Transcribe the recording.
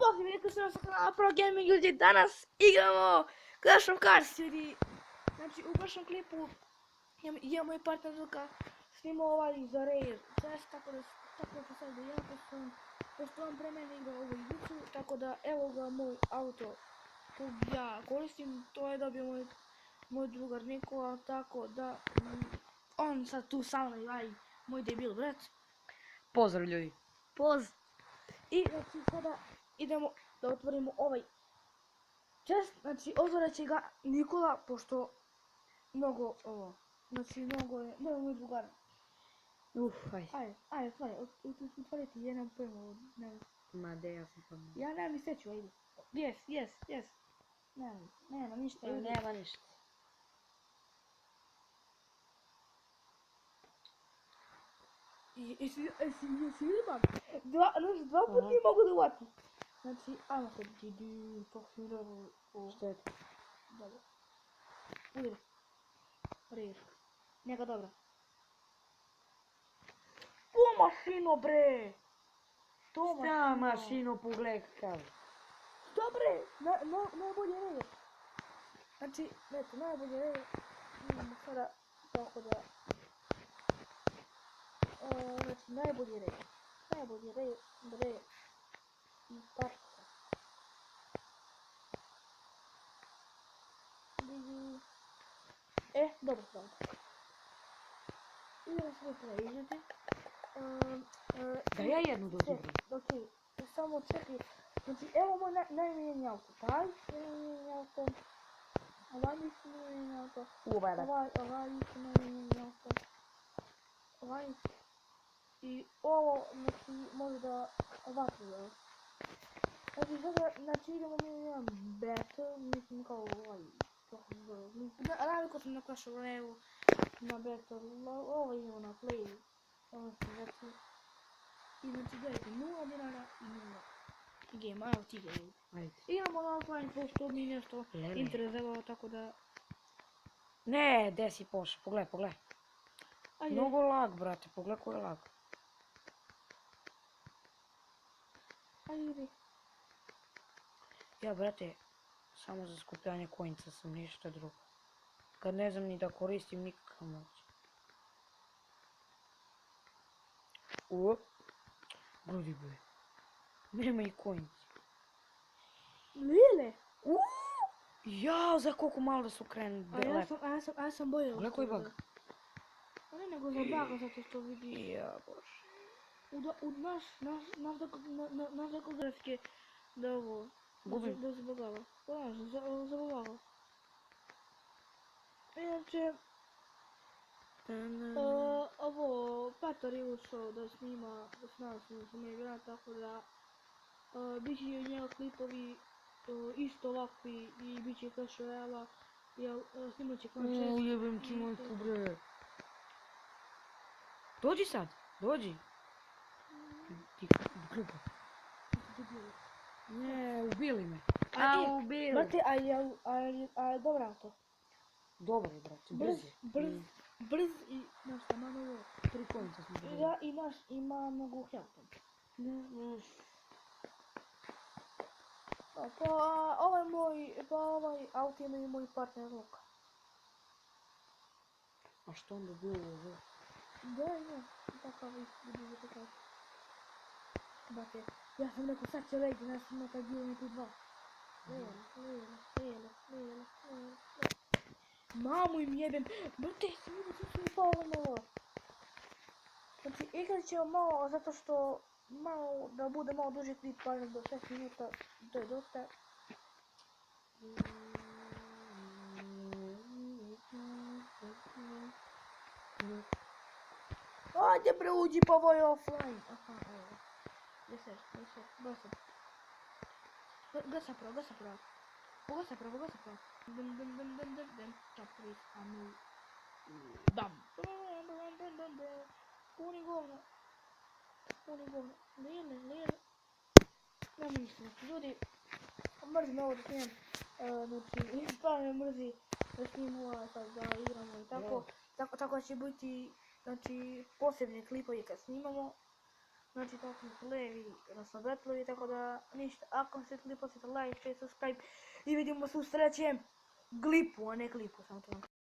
Pozdrav, rekao sam sa kanala Pro Gaming, ljudi, danas igramo Clash of Clans, ljudi. Znači, u prošlom klipu ja moj partner Luka snimao ovaj za Rare test, tako da ću sad da ja pošto on pre mene igra ovu igricu, tako da evo ga moj auto kog ja koristim, to je dobio moj drugar Nikola, tako da on sad tu sa mnom, moj debil brat. Pozdrav ljudi. I znači sada idemo da otvorimo ovaj chest, znači otvorit će ga Nikola, pošto mnogo ovo, znači mnogo je, ne moj drugar. Ajde, otvoriti, ja nemam pojma, Ma de, ja sam pojma. ja nemam ni sreću, ajde. Yes. Nema ništa. Nema ništa. Jesi vidio? Dva puta nije mogu da uvatim. Znači, ajmo sad, Što je to? dobro. Udri. Rare. Njega dobra. To mašino, bre! Šta mašino, pogledaj kakav. Što, bre? Najbolje Rare. Znači, eto, najbolje Rare. Idemo sada, tako da... Znači, najbolji Rare. I tačka. Dobro. Idemo sve preizvjeti. Da ja jednu dođem. Okej, samo čekaj. Znači, evo moj najmijeniji auto. Taj je najmijeniji auto. Ovaj isto najmijeniji auto. Ovaj isto najmijeniji auto. Ovaj. I ovo, znači, možda ovako da. Znači, sada, znači, idemo mi jedan battle, mislim kao ovaj. Navikao sam na Clash of Royale, na battle, ovo idemo na play. Znači, i znači gledajte, 0 dinara i 0 game, evo ti gledaj. Idemo na offline pošto mi nešto interesovalo, tako da... Ne, gdje si pošao, pogledaj. Mnogo lag, brate, pogledaj koji je lag. Ajde. Ja, brate, samo za skupljanje coinca sam, ništa drugo. Kad ne znam ni da koristim nikakav moć. Brodi bre. Nema i coinci. Lile! Jao, za koliko malo da su krenuli. A ja sam bojao. Gledaj koji bug. A ne nego za baga, zato što vidi. Ja, bože. Naš neko grafike da ovo... Gubim. Da zabagava. Zabagava. Inače... Ovo, Petar je ušao da snima, da s nas snima igra, tako da... Bit će i od njega klipovi isto ovakvi i bit će Clash Royale-a. Snimat će Clan Chest. Jebem ti majku bre. Dođi sad, dođi. Ti grubo. Ne, ubili me. Ubili. Brate, a dobro auto. Dobro, brate, Brz i naš tamo mnogo. 3 coinca smo dobili. I naš ima mnogo health. Pa ovaj auto ima i moj partner Luka. A što onda bilo ovo? Da, takav vidio takav. Brate, ja sam rekao sad će leđi, znaš ima taj dio tu dva. Lele. Mamu im jebem. Brate, sam vidio što su mi pao ovo. Znači, igrat ćemo malo, zato što malo da bude malo duži klip, pa do 6 minuta, to je dosta. Ajde bre, uđi pa ovo je offline. Aha, evo. Gdje se, dosta. Gasa pro. Top 3, amu. Dam. Puni govno. Lele. Nema ništa, znači ljudi, mrzim ovo da snimam, znači, stvarno me mrzi da snimam sad da igramo i tako će biti, znači, posebni klipovi kad snimamo, Znači tako mi levi, odnosno betlovi, tako da ništa. Ako vam se klipa, like, share, subscribe i vidimo se u sljedećem glipu, a ne klipu, samo to vam